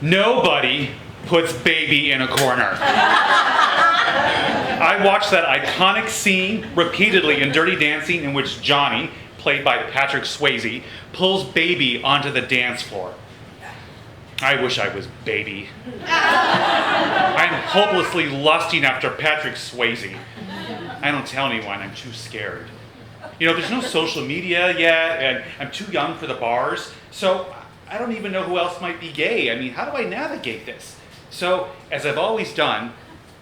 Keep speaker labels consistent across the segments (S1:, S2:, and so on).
S1: Nobody puts baby in a corner. I watched that iconic scene repeatedly in Dirty Dancing in which Johnny, played by Patrick Swayze, pulls baby onto the dance floor. I wish I was baby. I'm hopelessly lusting after Patrick Swayze. I don't tell anyone, I'm too scared. You know, there's no social media yet, and I'm too young for the bars, so I don't even know who else might be gay. I mean, how do I navigate this? So, as I've always done,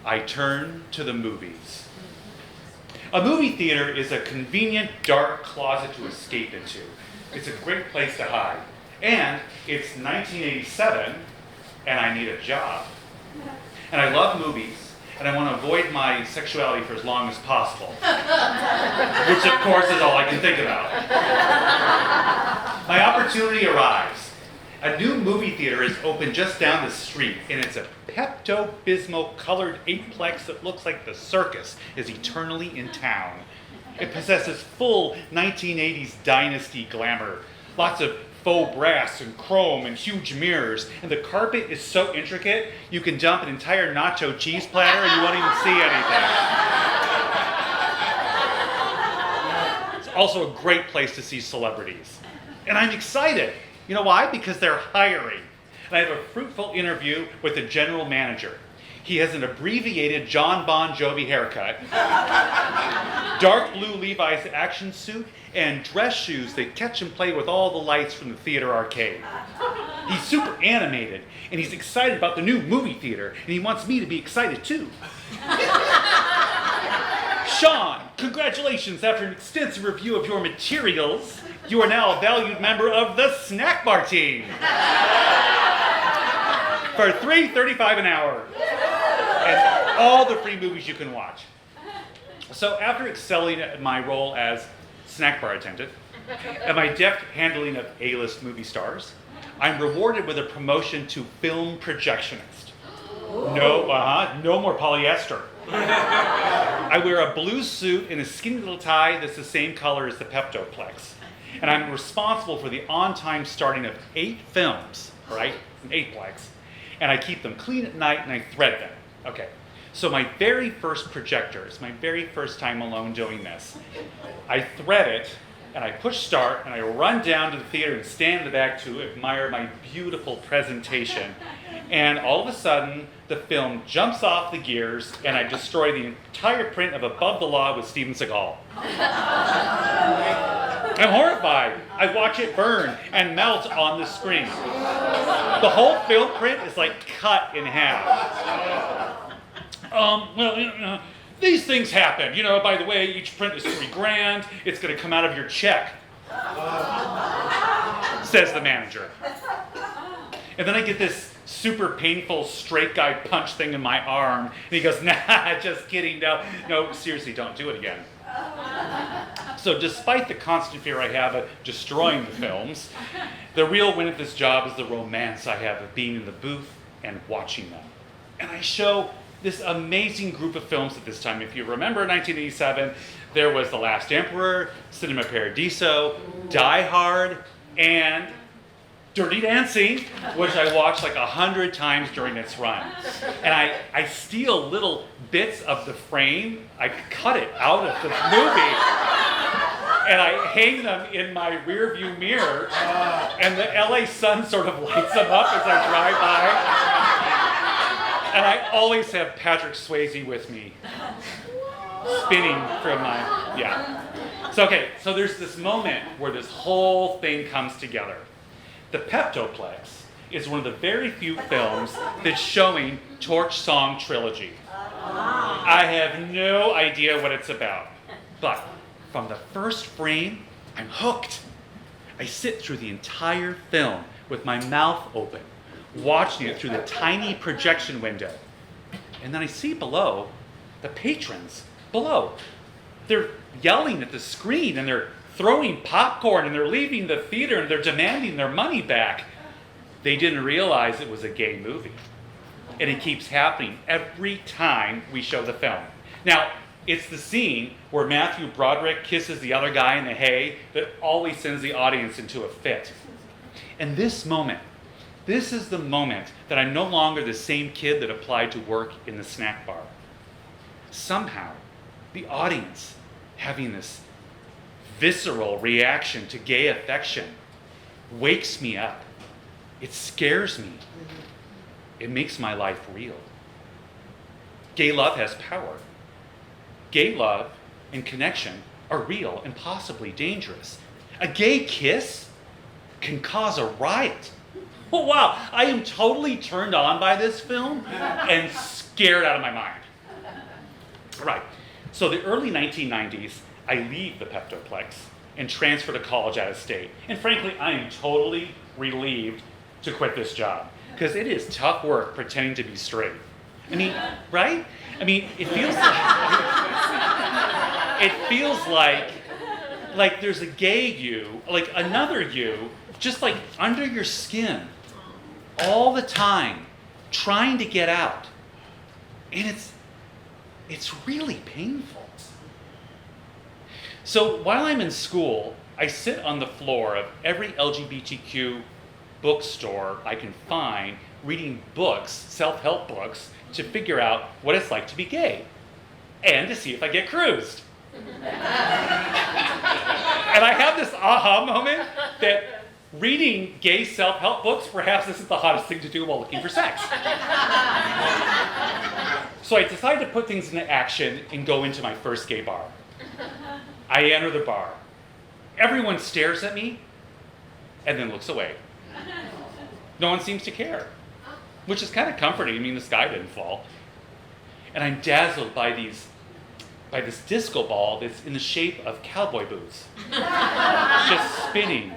S1: I turn to the movies. A movie theater is a convenient, dark closet to escape into. It's a great place to hide. And it's 1987, and I need a job. And I love movies, and I want to avoid my sexuality for as long as possible. Which, of course, is all I can think about. My opportunity arrives. A new movie theater is open just down the street, and it's a Pepto-Bismol colored 8-plex that looks like the circus is eternally in town. It possesses full 1980s dynasty glamour. Lots of faux brass and chrome and huge mirrors, and the carpet is so intricate you can dump an entire nacho cheese platter and you won't even see anything. It's also a great place to see celebrities. And I'm excited. You know why? Because they're hiring. And I have a fruitful interview with the general manager. He has an abbreviated John Bon Jovi haircut, dark blue Levi's action suit, and dress shoes that catch and play with all the lights from the theater arcade. He's super animated, and he's excited about the new movie theater, and he wants me to be excited too. Sean, congratulations. After an extensive review of your materials, you are now a valued member of the snack bar team. For $3.35 an hour. And all the free movies you can watch. So after excelling at my role as snack bar attendant and my deft handling of A-list movie stars, I'm rewarded with a promotion to film projectionist. No more polyester. I wear a blue suit and a skinny little tie that's the same color as the Peptoplex. And I'm responsible for the on-time starting of 8 films, right? An 8-plex. And I keep them clean at night and I thread them. Okay, so my very first projector, it's my very first time alone doing this. I thread it and I push start and I run down to the theater and stand in the back to admire my beautiful presentation. And all of a sudden, the film jumps off the gears and I destroy the entire print of Above the Law with Steven Seagal. I'm horrified. I watch it burn and melt on the screen. The whole film print is like cut in half. These things happen. You know, by the way, each print is $3,000. It's going to come out of your check, says the manager. And then I get this super painful straight guy punch thing in my arm. And he goes, nah, just kidding. No, seriously, don't do it again. So despite the constant fear I have of destroying the films, the real win at this job is the romance I have of being in the booth and watching them. And I show this amazing group of films at this time. If you remember 1987, there was The Last Emperor, Cinema Paradiso, Die Hard, and Dirty Dancing, which I watched like 100 times during its run. And I steal little bits of the frame, I cut it out of the movie, and I hang them in my rear view mirror, and the LA sun sort of lights them up as I drive by. And I always have Patrick Swayze with me, spinning from So there's this moment where this whole thing comes together. The Peptoplex is one of the very few films that's showing Torch Song Trilogy. I have no idea what it's about, but from the first frame, I'm hooked. I sit through the entire film with my mouth open, watching it through the tiny projection window. And then I see below, the patrons below. They're yelling at the screen and they're throwing popcorn and they're leaving the theater and they're demanding their money back. They didn't realize it was a gay movie. And it keeps happening every time we show the film. Now, it's the scene where Matthew Broderick kisses the other guy in the hay that always sends the audience into a fit. And this moment This is the moment that I'm no longer the same kid that applied to work in the snack bar. Somehow, the audience having this visceral reaction to gay affection wakes me up. It scares me. It makes my life real. Gay love has power. Gay love and connection are real and possibly dangerous. A gay kiss can cause a riot. Oh, wow, I am totally turned on by this film and scared out of my mind. Right, so the early 1990s, I leave the Peptoplex and transfer to college out of state. And frankly, I am totally relieved to quit this job because it is tough work pretending to be straight. I mean, right? I mean, it feels like there's a gay you, like another you, just like under your skin all the time, trying to get out. And it's really painful. So while I'm in school, I sit on the floor of every LGBTQ bookstore I can find, reading books, self-help books, to figure out what it's like to be gay, and to see if I get cruised. And I have this aha moment that reading gay self-help books perhaps isn't the hottest thing to do while looking for sex. So I decide to put things into action and go into my first gay bar. I enter the bar. Everyone stares at me and then looks away. No one seems to care, which is kind of comforting. I mean, the sky didn't fall. And I'm dazzled by this disco ball that's in the shape of cowboy boots, just spinning.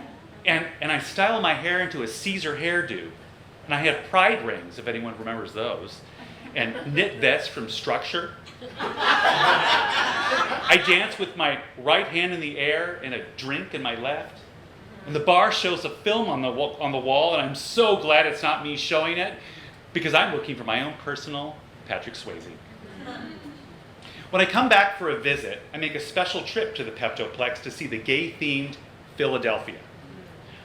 S1: And I style my hair into a Caesar hairdo. And I have pride rings, if anyone remembers those, and knit vests from Structure. I dance with my right hand in the air and a drink in my left. And the bar shows a film on the wall, and I'm so glad it's not me showing it, because I'm looking for my own personal Patrick Swayze. When I come back for a visit, I make a special trip to the Peptoplex to see the gay-themed Philadelphia.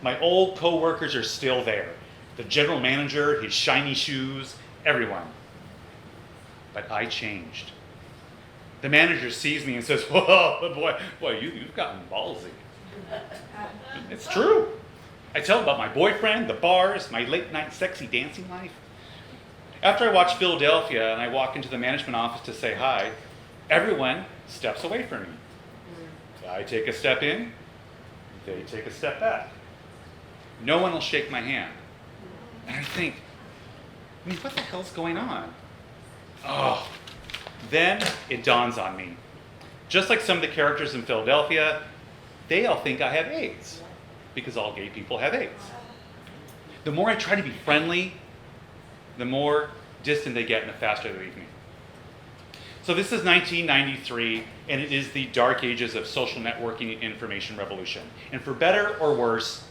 S1: My old co-workers are still there. The general manager, his shiny shoes, everyone. But I changed. The manager sees me and says, "Whoa, boy, you've gotten ballsy." It's true. I tell him about my boyfriend, the bars, my late-night sexy dancing life. After I watch Philadelphia and I walk into the management office to say hi, everyone steps away from me. I take a step in, they take a step back. No one will shake my hand. And I think, what the hell's going on? Oh, then it dawns on me. Just like some of the characters in Philadelphia, they all think I have AIDS, because all gay people have AIDS. The more I try to be friendly, the more distant they get and the faster they leave me. So this is 1993, and it is the dark ages of social networking and information revolution. And for better or worse,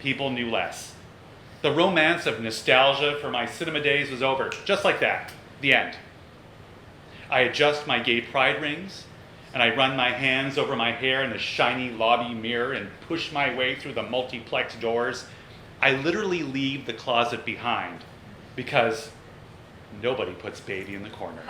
S1: people knew less. The romance of nostalgia for my cinema days was over, just like that, the end. I adjust my gay pride rings, and I run my hands over my hair in the shiny lobby mirror and push my way through the multiplex doors. I literally leave the closet behind, because nobody puts baby in the corner.